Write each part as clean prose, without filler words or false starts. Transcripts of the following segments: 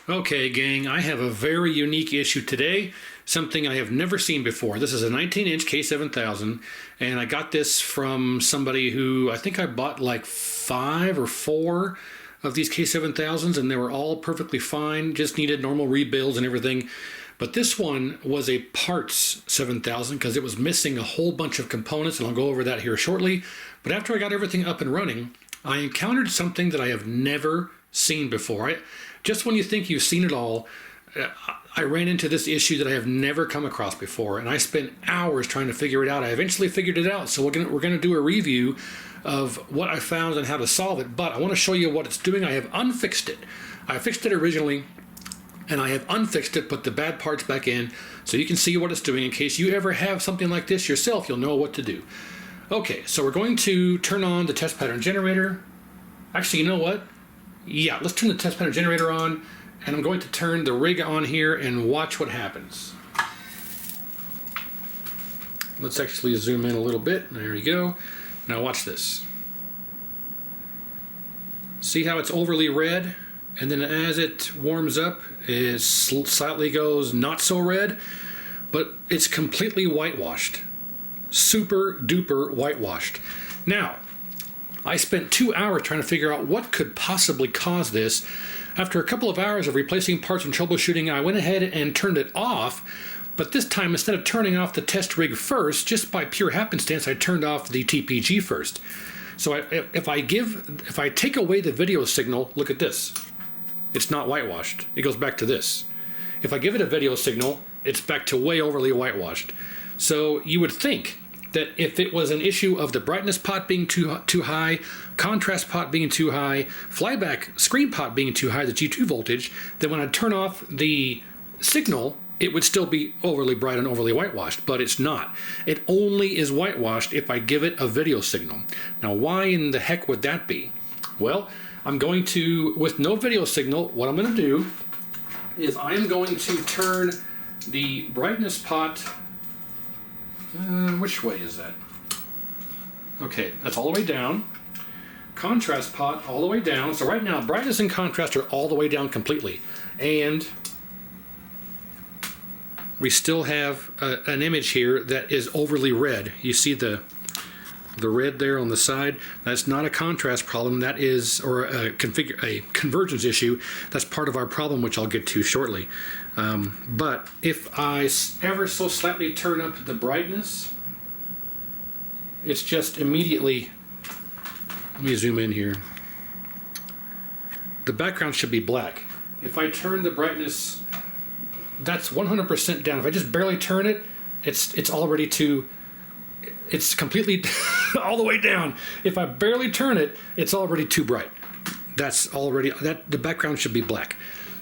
Okay, gang, I have a very unique issue today, something I have never seen before. This is a 19-inch K7000, and I got this from somebody who I think I bought like 5 or 4 of these K7000s, and they were all perfectly fine, just needed normal rebuilds and everything. But this one was a parts 7000 because it was missing a whole bunch of components, and I'll go over that here shortly. But after I got everything up and running, I encountered something that I have never seen before. Just when you think you've seen it all, I ran into this issue that I have never come across before, and I spent hours trying to figure it out. I eventually figured it out, so we're gonna do a review of what I found and how to solve it. But I want to show you what it's doing. I have unfixed it. I fixed it originally, and I have unfixed it, put the bad parts back in, so you can see what it's doing. In case you ever have something like this yourself, you'll know what to do. Okay, so we're going to turn on the test pattern generator. Actually, you know what? Yeah, let's turn the test pattern generator on, and I'm going to turn the rig on here and watch what happens. Let's actually zoom in a little bit. There you go. Now watch this. See how it's overly red? And then as it warms up, it slightly goes not so red, but it's completely whitewashed. Super duper whitewashed. Now, I spent 2 hours trying to figure out what could possibly cause this. After a couple of hours of replacing parts and troubleshooting, I went ahead and turned it off. But this time, instead of turning off the test rig first, just by pure happenstance, I turned off the TPG first. So if I take away the video signal, look at this. It's not whitewashed. It goes back to this. If I give it a video signal, it's back to way overly whitewashed. So you would think that if it was an issue of the brightness pot being too high, contrast pot being too high, flyback screen pot being too high, the G2 voltage, then when I turn off the signal, it would still be overly bright and overly whitewashed, but it's not. It only is whitewashed if I give it a video signal. Now, why in the heck would that be? Well, I'm going to, with no video signal, what I'm going to do is I am going to turn the brightness pot, which way is that? Okay, that's all the way down. Contrast pot all the way down. So right now, brightness and contrast are all the way down completely. And we still have an image here that is overly red. You see the red there on the side? That's not a contrast problem. That is, or a convergence issue. That's part of our problem, which I'll get to shortly. But if I ever so slightly turn up the brightness, it's just immediately, let me zoom in here. The background should be black. If I turn the brightness, that's 100% down. If I just barely turn it, it's already too, it's completely all the way down. If I barely turn it, it's already too bright. That's already, the background should be black.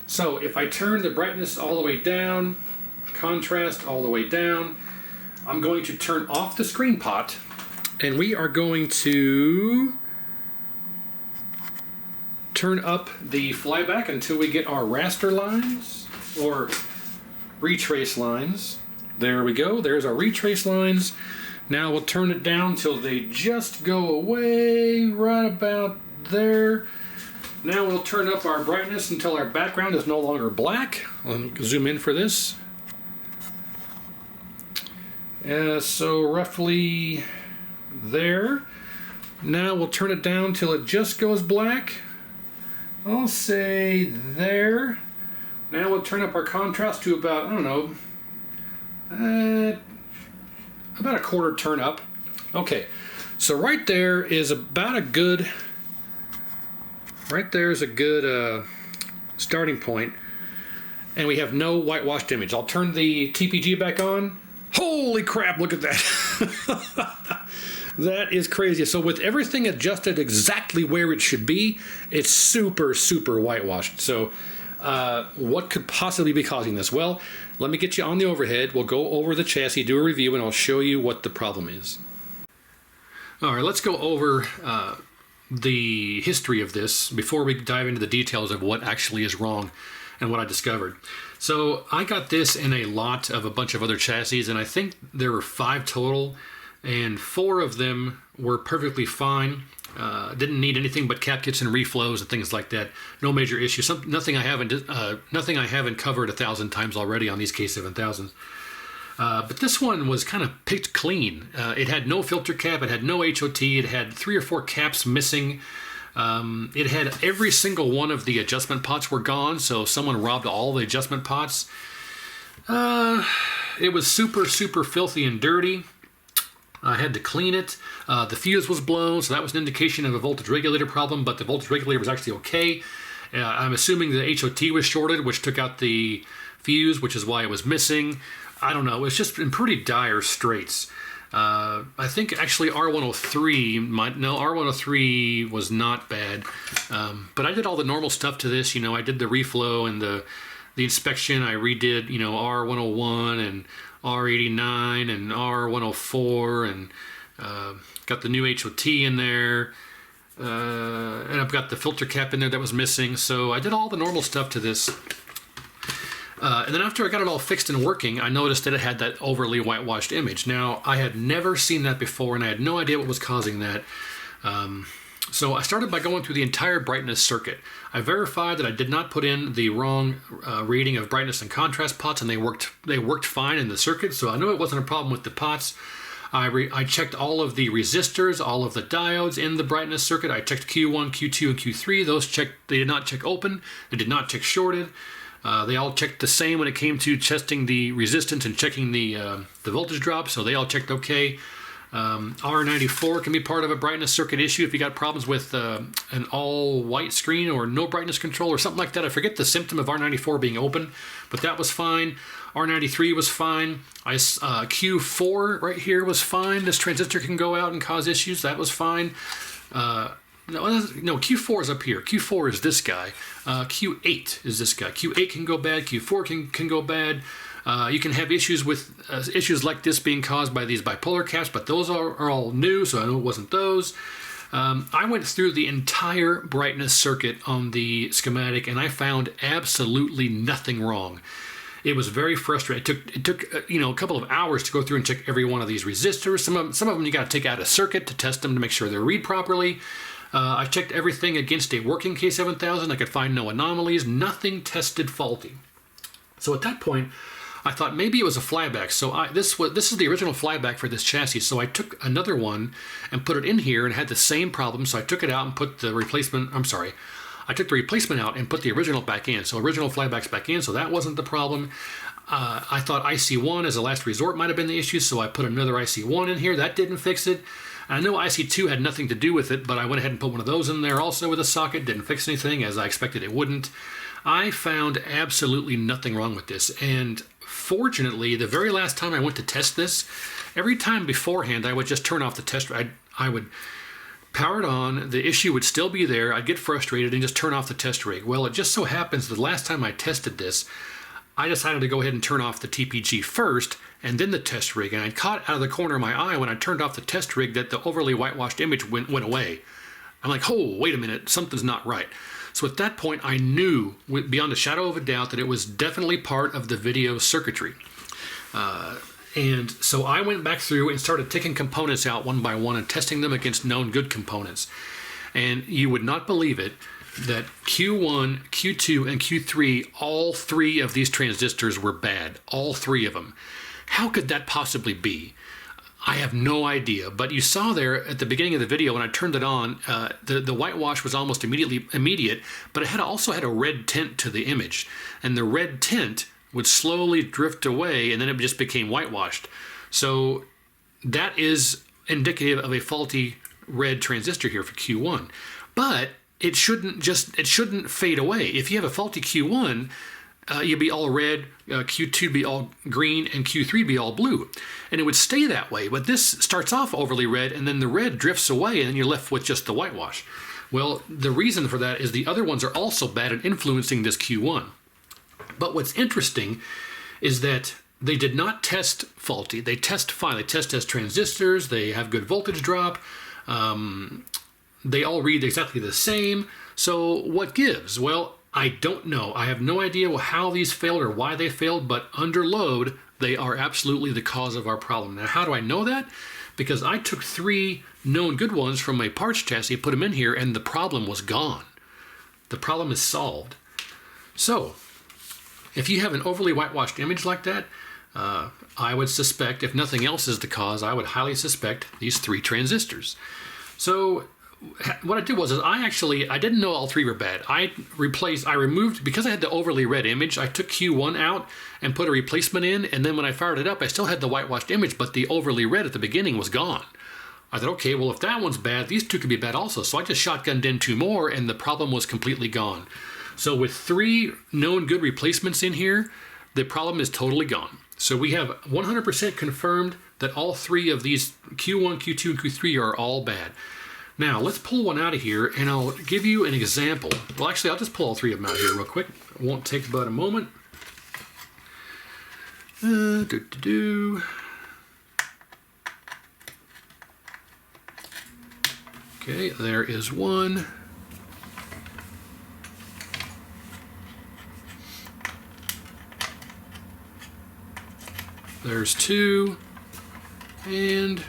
So if I turn the brightness all the way down, contrast all the way down, I'm going to turn off the screen pot, and we are going to turn up the flyback until we get our raster lines or retrace lines. There we go. There's our retrace lines. Now we'll turn it down till they just go away right about there. Now we'll turn up our brightness until our background is no longer black. I'll zoom in for this. So roughly there. Now we'll turn it down till it just goes black. I'll say there. Now we'll turn up our contrast to about, I don't know, about a quarter turn up. Okay, so right there is about a good, starting point, and we have no whitewashed image. I'll turn the TPG back on. Holy crap, look at that. That is crazy. So with everything adjusted exactly where it should be, it's super, super whitewashed. So what could possibly be causing this? Well, let me get you on the overhead. We'll go over the chassis, do a review, and I'll show you what the problem is. All right, let's go over the history of this before we dive into the details of what actually is wrong and what I discovered. So I got this in a lot of a bunch of other chassis, and I think there were 5 total and 4 of them were perfectly fine. Didn't need anything but cap kits and reflows and things like that. No major issues. Nothing I haven't covered 1,000 times already on these K7000s. But this one was kind of picked clean. It had no filter cap. It had no HOT. It had 3 or 4 caps missing. It had every single one of the adjustment pots were gone, so someone robbed all the adjustment pots. It was super, super filthy and dirty. I had to clean it. The fuse was blown, so that was an indication of a voltage regulator problem, but the voltage regulator was actually okay. I'm assuming the HOT was shorted, which took out the fuse, which is why it was missing. I don't know. It was just in pretty dire straits. I think actually R103 was not bad. But I did all the normal stuff to this. You know, I did the reflow and the inspection. I redid, you know, R101 and R89 and R104 and got the new HOT in there. And I've got the filter cap in there that was missing. So I did all the normal stuff to this. And then after I got it all fixed and working, I noticed that it had that overly whitewashed image. Now, I had never seen that before, and I had no idea what was causing that. So I started by going through the entire brightness circuit. I verified that I did not put in the wrong reading of brightness and contrast pots, and they worked fine in the circuit, so I knew it wasn't a problem with the pots. I checked all of the resistors, all of the diodes in the brightness circuit. I checked Q1, Q2, and Q3. They did not check open. They did not check shorted. They all checked the same when it came to testing the resistance and checking the voltage drop, so they all checked okay. R94 can be part of a brightness circuit issue if you got problems with an all white screen or no brightness control or something like that. I forget the symptom of R94 being open, but that was fine. R93 was fine. Q4 right here was fine. This transistor can go out and cause issues. That was fine. No, Q4 is up here. Q4 is this guy. Q8 is this guy. Q8 can go bad. Q4 can go bad. You can have issues with issues like this being caused by these bipolar caps, but those are all new, so I know it wasn't those. I went through the entire brightness circuit on the schematic, and I found absolutely nothing wrong. It was very frustrating. It took a couple of hours to go through and check every one of these resistors. Some of them you got to take out of circuit to test them to make sure they're read properly. I checked everything against a working K7000. I could find no anomalies. Nothing tested faulty. So at that point, I thought maybe it was a flyback. So this is the original flyback for this chassis. So I took another one and put it in here and had the same problem. So I took it out and put the replacement. I took the replacement out and put the original back in. So original flyback's back in. So that wasn't the problem. I thought IC1 as a last resort might have been the issue. So I put another IC1 in here. That didn't fix it. I know IC2 had nothing to do with it, but I went ahead and put one of those in there also with a socket. Didn't fix anything, as I expected it wouldn't. I found absolutely nothing wrong with this. And fortunately, the very last time I went to test this, every time beforehand, I would just turn off the test. I would power it on. The issue would still be there. I'd get frustrated and just turn off the test rig. Well, it just so happens the last time I tested this, I decided to go ahead and turn off the TPG first and then the test rig. And I caught out of the corner of my eye when I turned off the test rig that the overly whitewashed image went away. I'm like, oh, wait a minute, something's not right. So at that point, I knew beyond a shadow of a doubt that it was definitely part of the video circuitry. And so I went back through and started taking components out one by one and testing them against known good components. And you would not believe it, that Q1, Q2, and Q3, all 3 of these transistors were bad. All 3 of them. How could that possibly be? I have no idea, but you saw there at the beginning of the video when I turned it on, the whitewash was almost immediate, but it also had a red tint to the image, and the red tint would slowly drift away, and then it just became whitewashed. So that is indicative of a faulty red transistor here for Q1, but it shouldn't fade away. If you have a faulty Q1, you'd be all red, Q2 be all green, and Q3 be all blue. And it would stay that way, but this starts off overly red, and then the red drifts away, and then you're left with just the whitewash. Well, the reason for that is the other ones are also bad at influencing this Q1. But what's interesting is that they did not test faulty. They test fine. They test as transistors. They have good voltage drop. They all read exactly the same. So what gives? Well, I don't know. I have no idea how these failed or why they failed, but under load, they are absolutely the cause of our problem. Now, how do I know that? because I took 3 known good ones from my parts chassis, put them in here, and the problem was gone. The problem is solved. So, if you have an overly whitewashed image like that, I would suspect, if nothing else is the cause, I would highly suspect these 3 transistors. So what I did was I didn't know all 3 were bad. I removed, because I had the overly red image, I took Q1 out and put a replacement in, and then when I fired it up, I still had the whitewashed image, but the overly red at the beginning was gone. I thought, okay, well, if that one's bad, these 2 could be bad also. So I just shotgunned in 2 more, and the problem was completely gone. So with 3 known good replacements in here, the problem is totally gone. So we have 100% confirmed that all 3 of these Q1, Q2, and Q3 are all bad. Now, let's pull one out of here, and I'll give you an example. Well, actually, I'll just pull all 3 of them out here real quick. It won't take but a moment. Okay, there is one. There's 2, and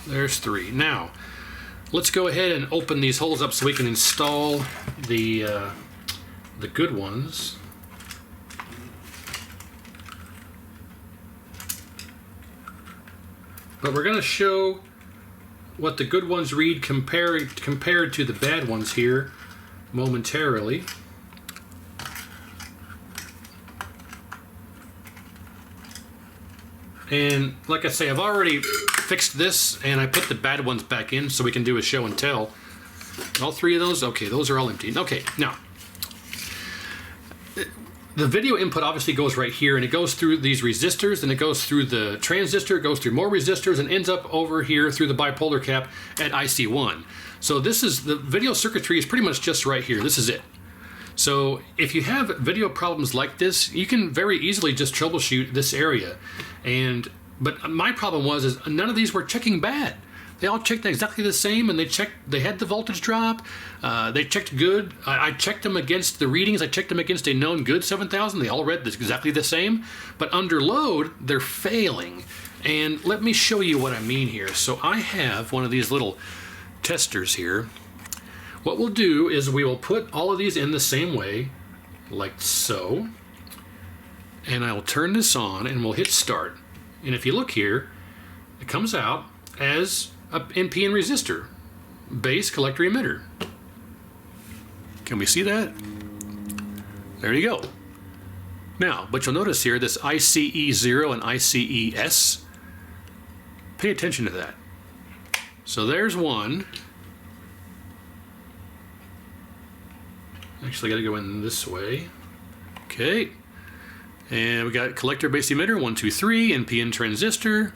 there's 3. Now, let's go ahead and open these holes up so we can install the good ones. But we're going to show what the good ones read compared to the bad ones here momentarily. And like I say, I've already fixed this, and I put the bad ones back in so we can do a show and tell. All 3 of those? Okay, those are all empty. Okay, now, the video input obviously goes right here, and it goes through these resistors, and it goes through the transistor, it goes through more resistors, and ends up over here through the bipolar cap at IC1. So this is, the video circuitry is pretty much just right here. This is it. So if you have video problems like this, you can very easily just troubleshoot this area. But my problem was none of these were checking bad. They all checked exactly the same, and they had the voltage drop. They checked good. I checked them against the readings. I checked them against a known good 7000. They all read exactly the same. But under load, they're failing. And let me show you what I mean here. So I have one of these little testers here. What we'll do is we will put all of these in the same way, like so. And I will turn this on, and we'll hit start. And if you look here, it comes out as a NPN resistor, base collector emitter. Can we see that? There you go. Now, but you'll notice here this ICE0 and ICES. Pay attention to that. So there's one. Actually, got to go in this way. Okay. And we got collector base emitter 1, 2, 3, NPN transistor.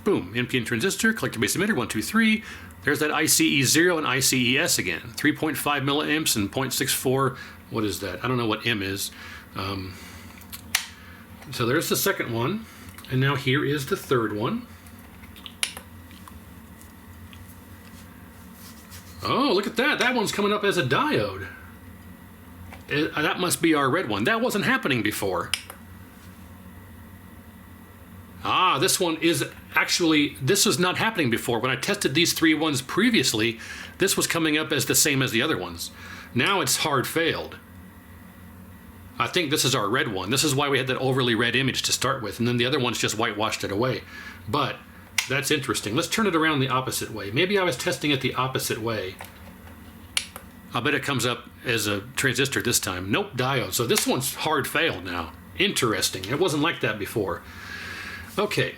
Boom, NPN transistor, collector base emitter 1, 2, 3. There's that ICE0 and ICES again. 3.5 milliamps and 0.64. What is that? I don't know what M is. So there's the second one. And now here is the third one. Oh, look at that. That one's coming up as a diode. That must be our red one. That wasn't happening before. Ah, this one is actually, this was not happening before. When I tested these 3 ones previously, this was coming up as the same as the other ones. Now it's hard failed. I think this is our red one. This is why we had that overly red image to start with, and then the other ones just whitewashed it away. But that's interesting. Let's turn it around the opposite way. Maybe I was testing it the opposite way. I bet it comes up as a transistor this time. Nope, diode. So this one's hard failed now. Interesting. It wasn't like that before. Okay.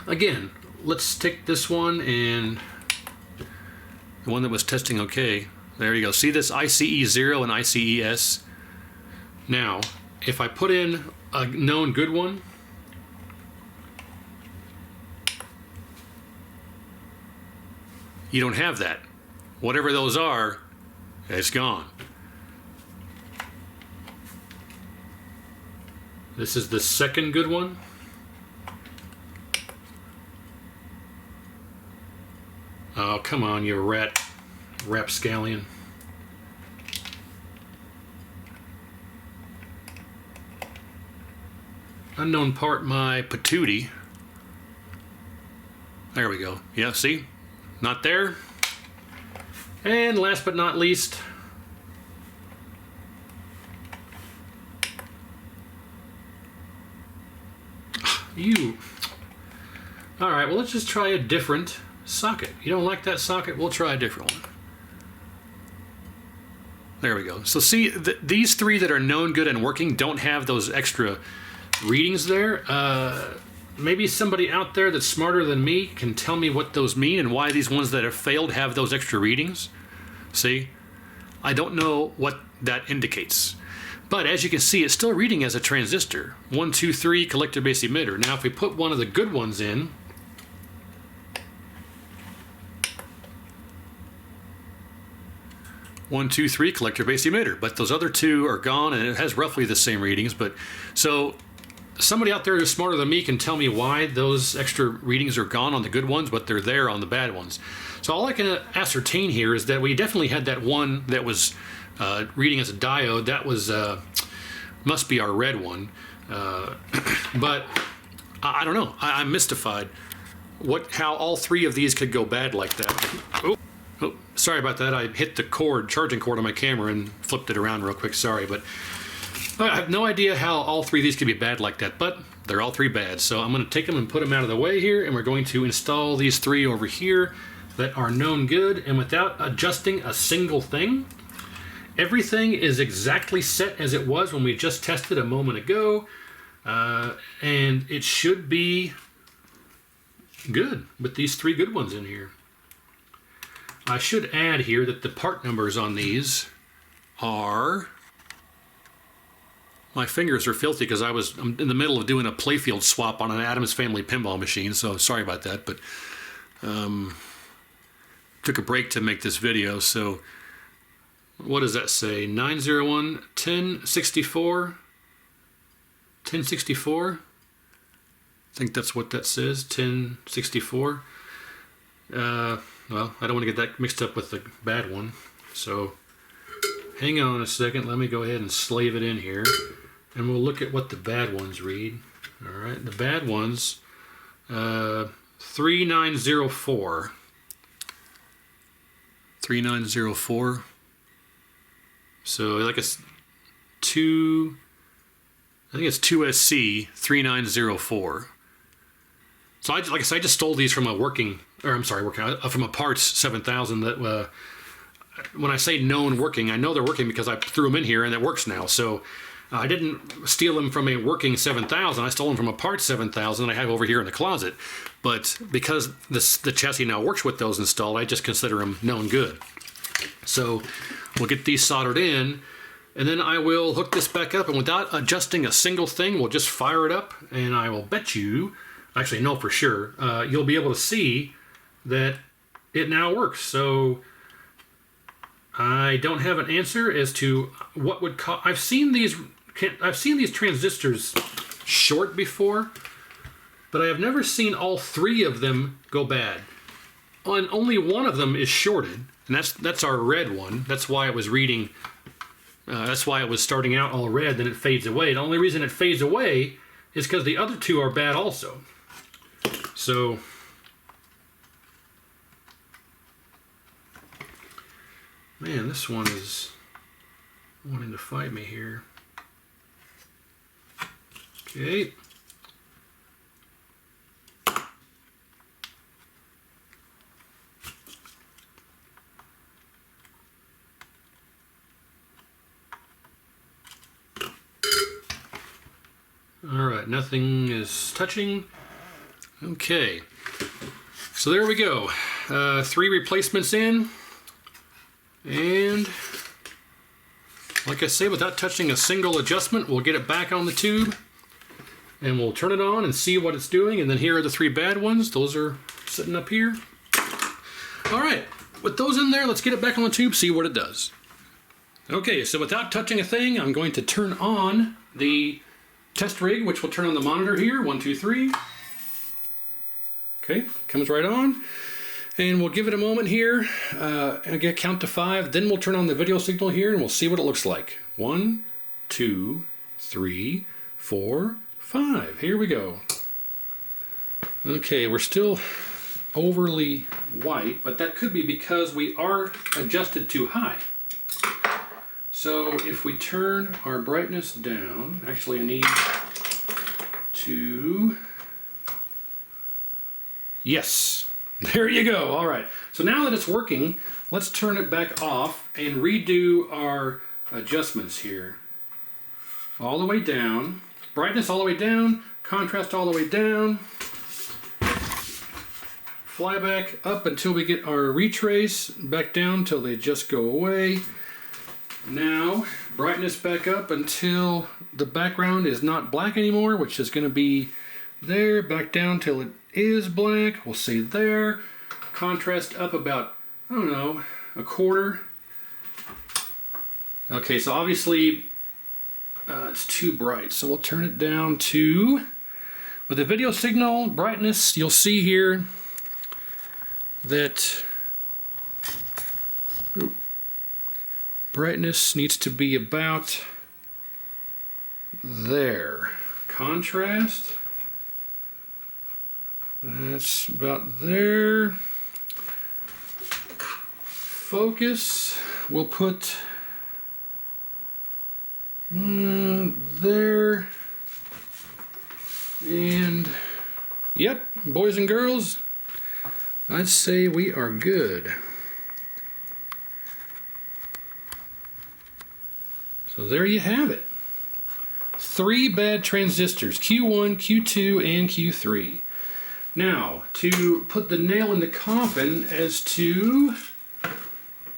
Again, let's take this one and the one that was testing okay. There you go. See this ICE0 and ICES? Now, if I put in a known good one, you don't have that. Whatever those are, it's gone. This is the second good one. Oh, come on, you rapscallion. Unknown part, my patootie. There we go. Yeah, see? Not there. And last but not least, you. All right, well, let's just try a different socket. You don't like that socket? We'll try a different one. There we go. So see, these three that are known good and working don't have those extra readings there. Maybe somebody out there that's smarter than me can tell me what those mean and why these ones that have failed have those extra readings. See? I don't know what that indicates. But as you can see, it's still reading as a transistor. 1, 2, 3, collector base emitter. Now if we put one of the good ones in, one, two, three, collector base emitter. But those other two are gone, and it has roughly the same readings. But so somebody out there who's smarter than me can tell me why those extra readings are gone on the good ones, but they're there on the bad ones. So all I can ascertain here is that we definitely had that one that was reading as a diode. That was must be our red one. But I don't know. I'm mystified. How all three of these could go bad like that. Oh, sorry about that. I hit the charging cord on my camera and flipped it around real quick. Sorry, but I have no idea how all three of these could be bad like that, but they're all three bad. So I'm going to take them and put them out of the way here, and we're going to install these three over here that are known good, and without adjusting a single thing. Everything is exactly set as it was when we just tested a moment ago, and it should be good with these three good ones in here. I should add here that the part numbers on these are... My fingers are filthy because I'm in the middle of doing a playfield swap on an Addams Family pinball machine, so sorry about that, but took a break to make this video. So what does that say? 901 1064 1064. I think that's what that says, 1064. Well, I don't want to get that mixed up with the bad one, so hang on a second. Let me go ahead and slave it in here, and we'll look at what the bad ones read. All right, the bad ones, 3904. 3904. So like I think it's 2SC 3904. So like I said, I just stole these from from a parts 7000 that when I say known working, I know they're working because I threw them in here and it works now. So I didn't steal them from a working 7000. I stole them from a parts 7000 that I have over here in the closet. But because the chassis now works with those installed, I just consider them known good. So we'll get these soldered in, and then I will hook this back up, and without adjusting a single thing, we'll just fire it up, and I will bet you, actually know for sure, you'll be able to see that it now works. So I don't have an answer as to what would cause. I've seen these transistors short before, but I have never seen all three of them go bad. And only one of them is shorted, and that's our red one. That's why it was reading. That's why it was starting out all red, then it fades away. The only reason it fades away is because the other two are bad also. So man, this one is wanting to fight me here. Okay. All right, nothing is touching. Okay, so there we go. 3 replacements in. And like I say, without touching a single adjustment, we'll get it back on the tube and we'll turn it on and see what it's doing. And then here are the 3 bad ones. Those are sitting up here. All right, with those in there, let's get it back on the tube, see what it does. Okay, so without touching a thing, I'm going to turn on the test rig, which will turn on the monitor here. 1, 2, 3. Okay, comes right on. And we'll give it a moment here, and get count to 5, then we'll turn on the video signal here and we'll see what it looks like. 1, 2, 3, 4, 5. Here we go. Okay, we're still overly white, but that could be because we are adjusted too high. So if we turn our brightness down, actually I need to, yes, there you go. All right, so now that it's working, let's turn it back off and redo our adjustments here. All the way down, brightness all the way down, contrast all the way down, fly back up until we get our retrace, back down till they just go away. Now, brightness back up until the background is not black anymore, which is going to be there, back down till it is black. We'll see there. Contrast up about, I don't know, a quarter. Okay, so obviously it's too bright, so we'll turn it down to, with the video signal brightness, you'll see here that brightness needs to be about there. Contrast, that's about there. Focus, we'll put there. And yep, boys and girls, I'd say we are good. So there you have it. 3 bad transistors, Q1, Q2, and Q3. Now, to put the nail in the coffin as to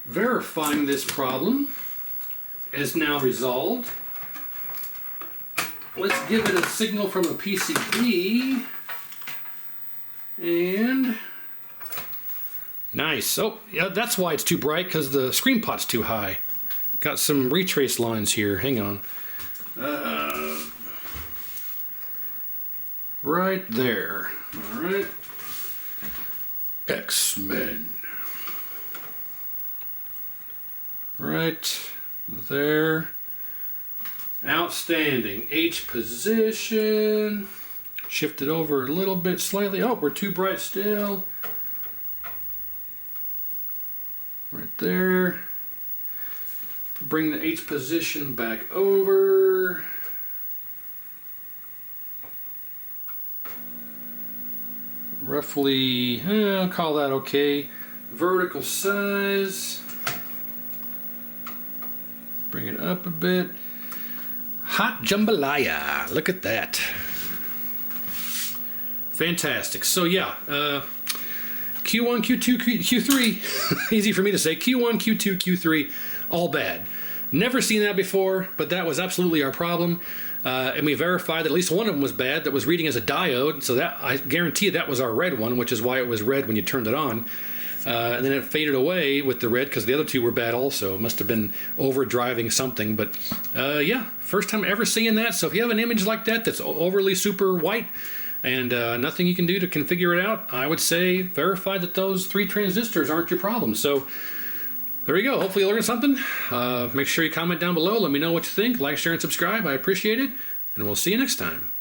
verifying this problem is now resolved, let's give it a signal from a PCB. And nice. Oh, yeah, that's why it's too bright, because the screen pot's too high. Got some retrace lines here. Hang on. Right there. All right. X-Men. Right there. Outstanding. H position. Shift it over a little bit slightly. Oh, we're too bright still. Right there. Bring the H position back over. Roughly, I'll call that okay. Vertical size. Bring it up a bit. Hot jambalaya. Look at that. Fantastic. So yeah, Q1, Q2, Q3. Easy for me to say. Q1, Q2, Q3, all bad. Never seen that before, but that was absolutely our problem. And we verified that at least one of them was bad, that was reading as a diode. So that, I guarantee that was our red one, which is why it was red when you turned it on. And then it faded away with the red because the other two were bad also. It must have been overdriving something. But yeah, first time ever seeing that. So if you have an image like that that's overly super white and nothing you can do to configure it out, I would say verify that those 3 transistors aren't your problem. So there you go. Hopefully you learned something. Make sure you comment down below. Let me know what you think. Like, share, and subscribe. I appreciate it. And we'll see you next time.